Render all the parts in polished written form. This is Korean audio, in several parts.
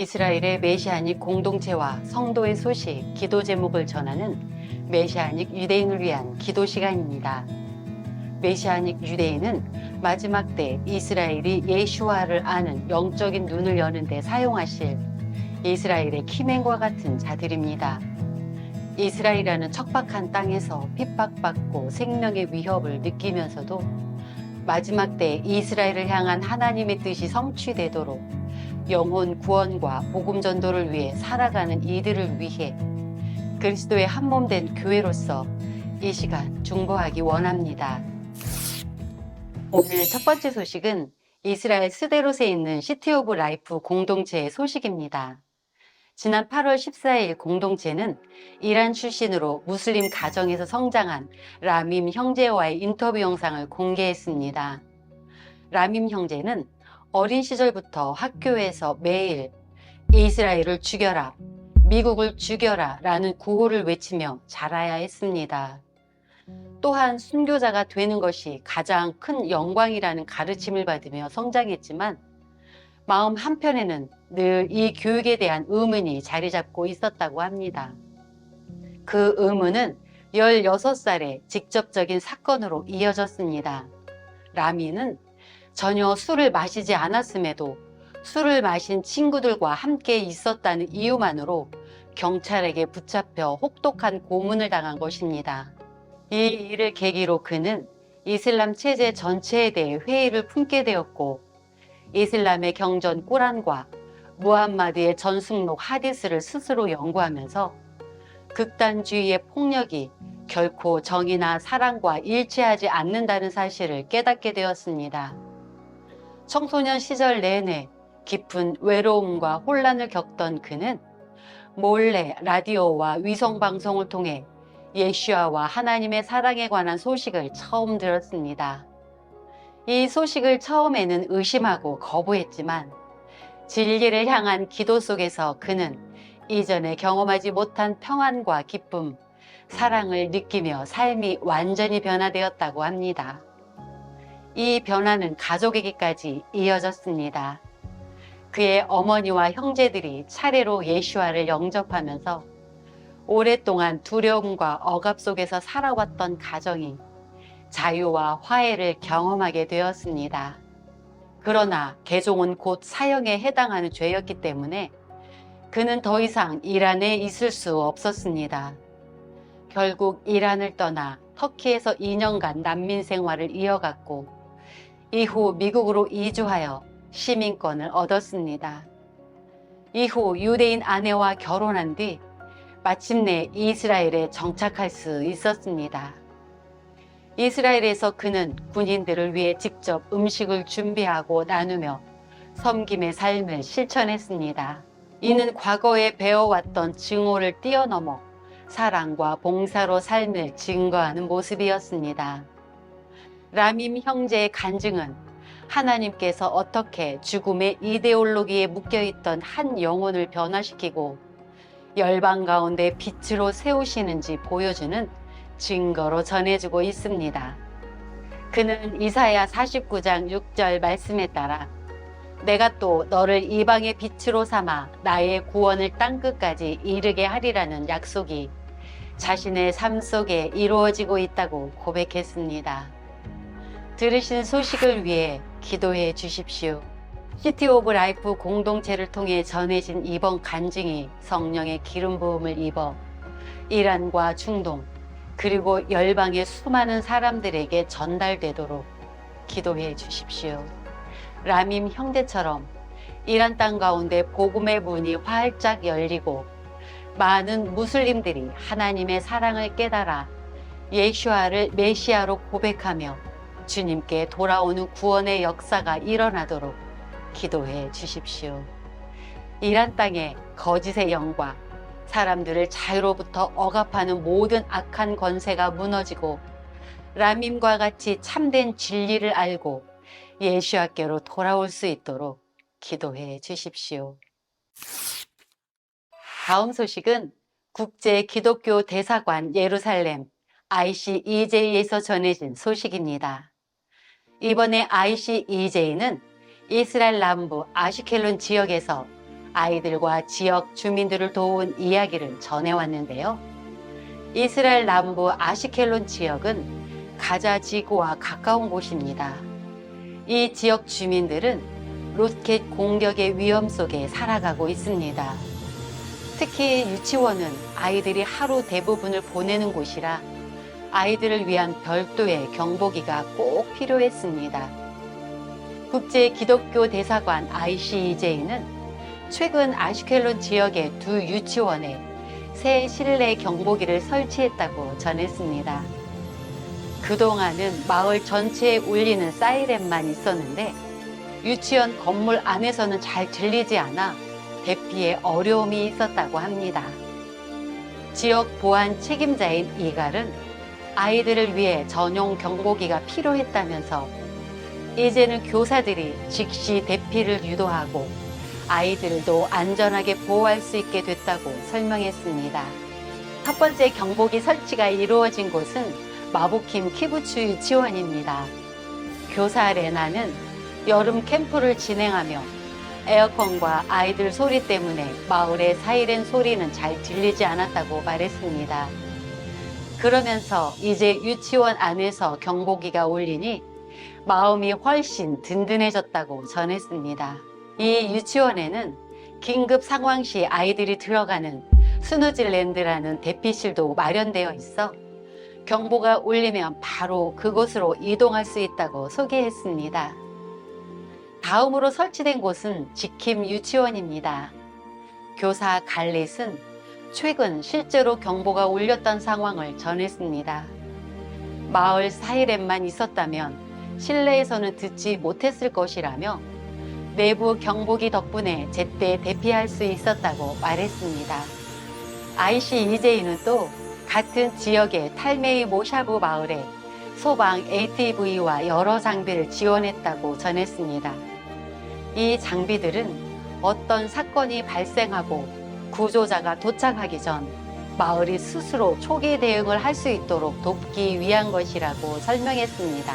이스라엘의 메시아닉 공동체와 성도의 소식, 기도 제목을 전하는 메시아닉 유대인을 위한 기도 시간입니다. 메시아닉 유대인은 마지막 때 이스라엘이 예슈아를 아는 영적인 눈을 여는 데 사용하실 이스라엘의 키맨과 같은 자들입니다. 이스라엘이라는 척박한 땅에서 핍박받고 생명의 위협을 느끼면서도 마지막 때 이스라엘을 향한 하나님의 뜻이 성취되도록 영혼 구원과 복음 전도를 위해 살아가는 이들을 위해 그리스도의 한몸된 교회로서 이 시간 중보하기 원합니다. 오늘 첫 번째 소식은 이스라엘 스데롯에 있는 시티 오브 라이프 공동체의 소식입니다. 지난 8월 14일 공동체는 이란 출신으로 무슬림 가정에서 성장한 라밈 형제와의 인터뷰 영상을 공개했습니다. 라밈 형제는 어린 시절부터 학교에서 매일 이스라엘을 죽여라, 미국을 죽여라 라는 구호를 외치며 자라야 했습니다. 또한 순교자가 되는 것이 가장 큰 영광이라는 가르침을 받으며 성장했지만 마음 한편에는 늘 이 교육에 대한 의문이 자리 잡고 있었다고 합니다. 그 의문은 16살에 직접적인 사건으로 이어졌습니다. 라미는 전혀 술을 마시지 않았음에도 술을 마신 친구들과 함께 있었다는 이유만으로 경찰에게 붙잡혀 혹독한 고문을 당한 것입니다. 이 일을 계기로 그는 이슬람 체제 전체에 대해 회의를 품게 되었고 이슬람의 경전 꾸란과 무함마드의 전승록 하디스를 스스로 연구하면서 극단주의의 폭력이 결코 정의나 사랑과 일치하지 않는다는 사실을 깨닫게 되었습니다. 청소년 시절 내내 깊은 외로움과 혼란을 겪던 그는 몰래 라디오와 위성방송을 통해 예슈아와 하나님의 사랑에 관한 소식을 처음 들었습니다. 이 소식을 처음에는 의심하고 거부했지만 진리를 향한 기도 속에서 그는 이전에 경험하지 못한 평안과 기쁨, 사랑을 느끼며 삶이 완전히 변화되었다고 합니다. 이 변화는 가족에게까지 이어졌습니다. 그의 어머니와 형제들이 차례로 예슈아를 영접하면서 오랫동안 두려움과 억압 속에서 살아왔던 가정이 자유와 화해를 경험하게 되었습니다. 그러나 개종은 곧 사형에 해당하는 죄였기 때문에 그는 더 이상 이란에 있을 수 없었습니다. 결국 이란을 떠나 터키에서 2년간 난민 생활을 이어갔고 이후 미국으로 이주하여 시민권을 얻었습니다. 이후 유대인 아내와 결혼한 뒤 마침내 이스라엘에 정착할 수 있었습니다. 이스라엘에서 그는 군인들을 위해 직접 음식을 준비하고 나누며 섬김의 삶을 실천했습니다. 이는 과거에 배워왔던 증오를 뛰어넘어 사랑과 봉사로 삶을 증거하는 모습이었습니다. 라밈 형제의 간증은 하나님께서 어떻게 죽음의 이데올로기에 묶여있던 한 영혼을 변화시키고 열방 가운데 빛으로 세우시는지 보여주는 증거로 전해주고 있습니다. 그는 이사야 49장 6절 말씀에 따라 내가 또 너를 이방의 빛으로 삼아 나의 구원을 땅끝까지 이르게 하리라는 약속이 자신의 삶 속에 이루어지고 있다고 고백했습니다. 들으신 소식을 위해 기도해 주십시오. 시티 오브 라이프 공동체를 통해 전해진 이번 간증이 성령의 기름 부음을 입어 이란과 중동 그리고 열방의 수많은 사람들에게 전달되도록 기도해 주십시오. 라밈 형제처럼 이란 땅 가운데 복음의 문이 활짝 열리고 많은 무슬림들이 하나님의 사랑을 깨달아 예슈아를 메시아로 고백하며 주님께 돌아오는 구원의 역사가 일어나도록 기도해 주십시오. 이란 땅에 거짓의 영과 사람들을 자유로부터 억압하는 모든 악한 권세가 무너지고 라밈과 같이 참된 진리를 알고 예수께로 돌아올 수 있도록 기도해 주십시오. 다음 소식은 국제 기독교 대사관 예루살렘 ICEJ에서 전해진 소식입니다. 이번에 ICEJ는 이스라엘 남부 아슈켈론 지역에서 아이들과 지역 주민들을 도운 이야기를 전해왔는데요. 이스라엘 남부 아시켈론 지역은 가자 지구와 가까운 곳입니다. 이 지역 주민들은 로켓 공격의 위험 속에 살아가고 있습니다. 특히 유치원은 아이들이 하루 대부분을 보내는 곳이라 아이들을 위한 별도의 경보기가 꼭 필요했습니다. 국제 기독교 대사관 ICEJ는 최근 아시켈론 지역의 두 유치원에 새 실내 경보기를 설치했다고 전했습니다. 그동안은 마을 전체에 울리는 사이렌만 있었는데 유치원 건물 안에서는 잘 들리지 않아 대피에 어려움이 있었다고 합니다. 지역 보안 책임자인 이갈은 아이들을 위해 전용 경보기가 필요했다면서 이제는 교사들이 즉시 대피를 유도하고 아이들도 안전하게 보호할 수 있게 됐다고 설명했습니다. 첫 번째 경보기 설치가 이루어진 곳은 마보킴 키부츠 유치원입니다. 교사 레나는 여름 캠프를 진행하며 에어컨과 아이들 소리 때문에 마을의 사이렌 소리는 잘 들리지 않았다고 말했습니다. 그러면서 이제 유치원 안에서 경보기가 울리니 마음이 훨씬 든든해졌다고 전했습니다. 이 유치원에는 긴급 상황 시 아이들이 들어가는 스누즐랜드라는 대피실도 마련되어 있어 경보가 울리면 바로 그곳으로 이동할 수 있다고 소개했습니다. 다음으로 설치된 곳은 지킴 유치원입니다. 교사 갈릿은 최근 실제로 경보가 울렸던 상황을 전했습니다. 마을 사이렌만 있었다면 실내에서는 듣지 못했을 것이라며 내부 경보기 덕분에 제때 대피할 수 있었다고 말했습니다. ICEJ는 또 같은 지역의 탈메이 모샤브 마을에 소방 ATV와 여러 장비를 지원했다고 전했습니다. 이 장비들은 어떤 사건이 발생하고 구조자가 도착하기 전 마을이 스스로 초기 대응을 할 수 있도록 돕기 위한 것이라고 설명했습니다.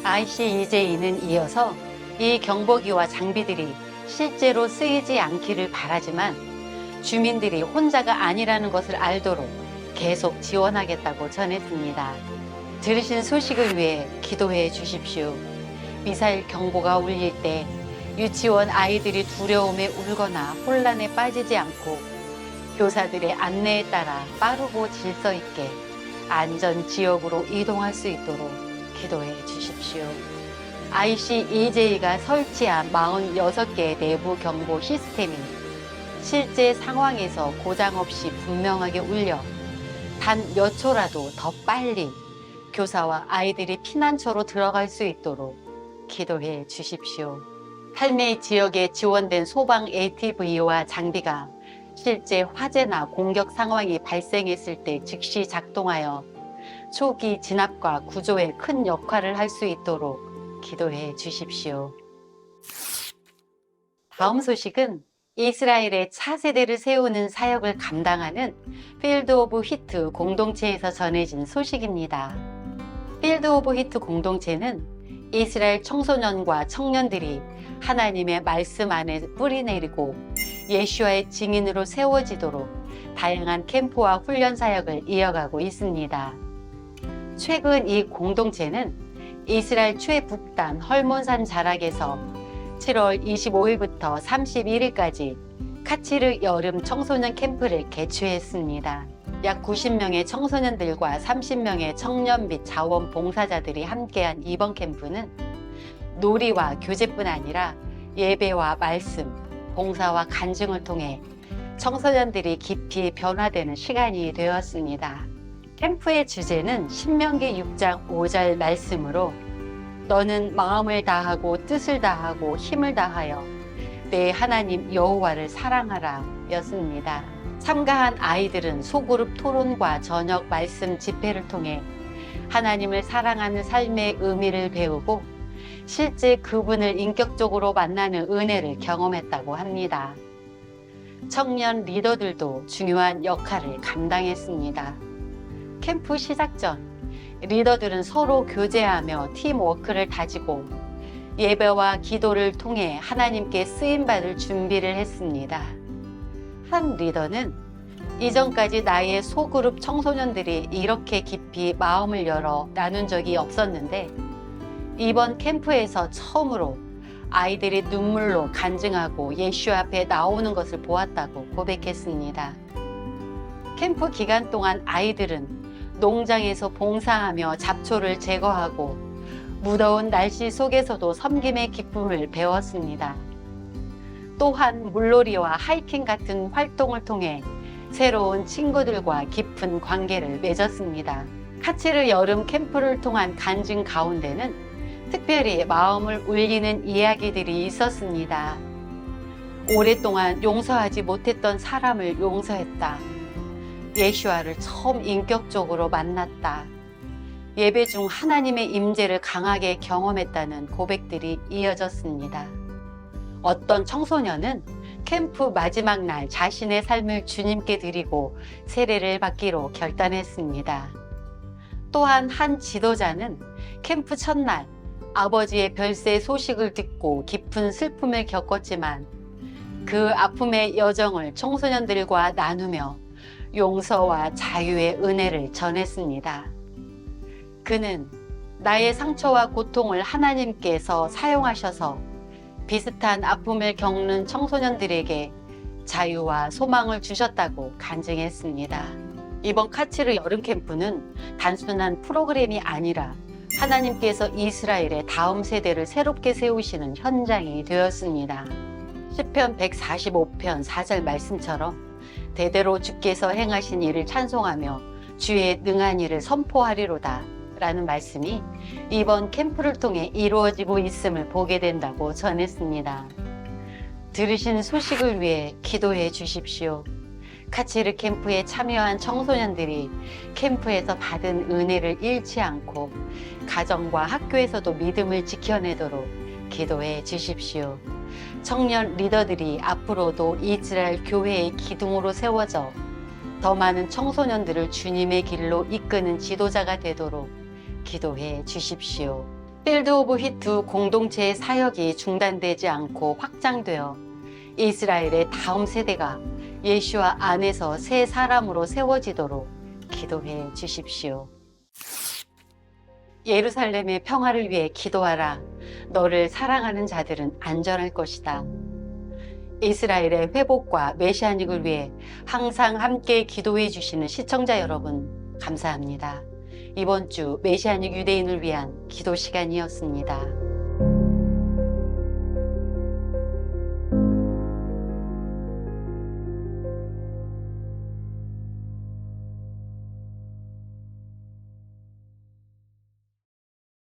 ICEJ는 이어서 이 경보기와 장비들이 실제로 쓰이지 않기를 바라지만 주민들이 혼자가 아니라는 것을 알도록 계속 지원하겠다고 전했습니다. 들으신 소식을 위해 기도해 주십시오. 미사일 경보가 울릴 때 유치원 아이들이 두려움에 울거나 혼란에 빠지지 않고 교사들의 안내에 따라 빠르고 질서 있게 안전 지역으로 이동할 수 있도록 기도해 주십시오. ICEJ가 설치한 46개의 내부 경보 시스템이 실제 상황에서 고장 없이 분명하게 울려 단 몇 초라도 더 빨리 교사와 아이들이 피난처로 들어갈 수 있도록 기도해 주십시오. 탈메이 지역에 지원된 소방 ATV와 장비가 실제 화재나 공격 상황이 발생했을 때 즉시 작동하여 초기 진압과 구조에 큰 역할을 할 수 있도록 기도해 주십시오. 다음 소식은 이스라엘의 차세대를 세우는 사역을 감당하는 필드 오브 히트 공동체에서 전해진 소식입니다. 필드 오브 히트 공동체는 이스라엘 청소년과 청년들이 하나님의 말씀 안에 뿌리내리고 예수와의 증인으로 세워지도록 다양한 캠프와 훈련 사역을 이어가고 있습니다. 최근 이 공동체는 이스라엘 최북단 헐몬산 자락에서 7월 25일부터 31일까지 카치르 여름 청소년 캠프를 개최했습니다. 약 90명의 청소년들과 30명의 청년 및 자원봉사자들이 함께한 이번 캠프는 놀이와 교제뿐 아니라 예배와 말씀, 봉사와 간증을 통해 청소년들이 깊이 변화되는 시간이 되었습니다. 캠프의 주제는 신명기 6장 5절 말씀으로 너는 마음을 다하고 뜻을 다하고 힘을 다하여 내 하나님 여호와를 사랑하라 였습니다. 참가한 아이들은 소그룹 토론과 저녁 말씀 집회를 통해 하나님을 사랑하는 삶의 의미를 배우고 실제 그분을 인격적으로 만나는 은혜를 경험했다고 합니다. 청년 리더들도 중요한 역할을 감당했습니다. 캠프 시작 전 리더들은 서로 교제하며 팀워크를 다지고 예배와 기도를 통해 하나님께 쓰임받을 준비를 했습니다. 한 리더는 이전까지 나의 소그룹 청소년들이 이렇게 깊이 마음을 열어 나눈 적이 없었는데 이번 캠프에서 처음으로 아이들이 눈물로 간증하고 예수 앞에 나오는 것을 보았다고 고백했습니다. 캠프 기간 동안 아이들은 농장에서 봉사하며 잡초를 제거하고 무더운 날씨 속에서도 섬김의 기쁨을 배웠습니다. 또한 물놀이와 하이킹 같은 활동을 통해 새로운 친구들과 깊은 관계를 맺었습니다. 카츠르 여름 캠프를 통한 간증 가운데는 특별히 마음을 울리는 이야기들이 있었습니다. 오랫동안 용서하지 못했던 사람을 용서했다. 예슈아를 처음 인격적으로 만났다. 예배 중 하나님의 임재를 강하게 경험했다는 고백들이 이어졌습니다. 어떤 청소년은 캠프 마지막 날 자신의 삶을 주님께 드리고 세례를 받기로 결단했습니다. 또한 한 지도자는 캠프 첫날 아버지의 별세 소식을 듣고 깊은 슬픔을 겪었지만 그 아픔의 여정을 청소년들과 나누며 용서와 자유의 은혜를 전했습니다. 그는 나의 상처와 고통을 하나님께서 사용하셔서 비슷한 아픔을 겪는 청소년들에게 자유와 소망을 주셨다고 간증했습니다. 이번 카츠르 여름 캠프는 단순한 프로그램이 아니라 하나님께서 이스라엘의 다음 세대를 새롭게 세우시는 현장이 되었습니다. 시편 145편 4절 말씀처럼 대대로 주께서 행하신 일을 찬송하며 주의 능한 일을 선포하리로다 라는 말씀이 이번 캠프를 통해 이루어지고 있음을 보게 된다고 전했습니다. 들으신 소식을 위해 기도해 주십시오. 카츠르 캠프에 참여한 청소년들이 캠프에서 받은 은혜를 잃지 않고 가정과 학교에서도 믿음을 지켜내도록 기도해 주십시오. 청년 리더들이 앞으로도 이스라엘 교회의 기둥으로 세워져 더 많은 청소년들을 주님의 길로 이끄는 지도자가 되도록 기도해 주십시오. 필드 오브 휘트 공동체의 사역이 중단되지 않고 확장되어 이스라엘의 다음 세대가 예수와 안에서 새 사람으로 세워지도록 기도해 주십시오. 예루살렘의 평화를 위해 기도하라. 너를 사랑하는 자들은 안전할 것이다. 이스라엘의 회복과 메시아닉을 위해 항상 함께 기도해 주시는 시청자 여러분, 감사합니다. 이번 주 메시아닉 유대인을 위한 기도 시간이었습니다.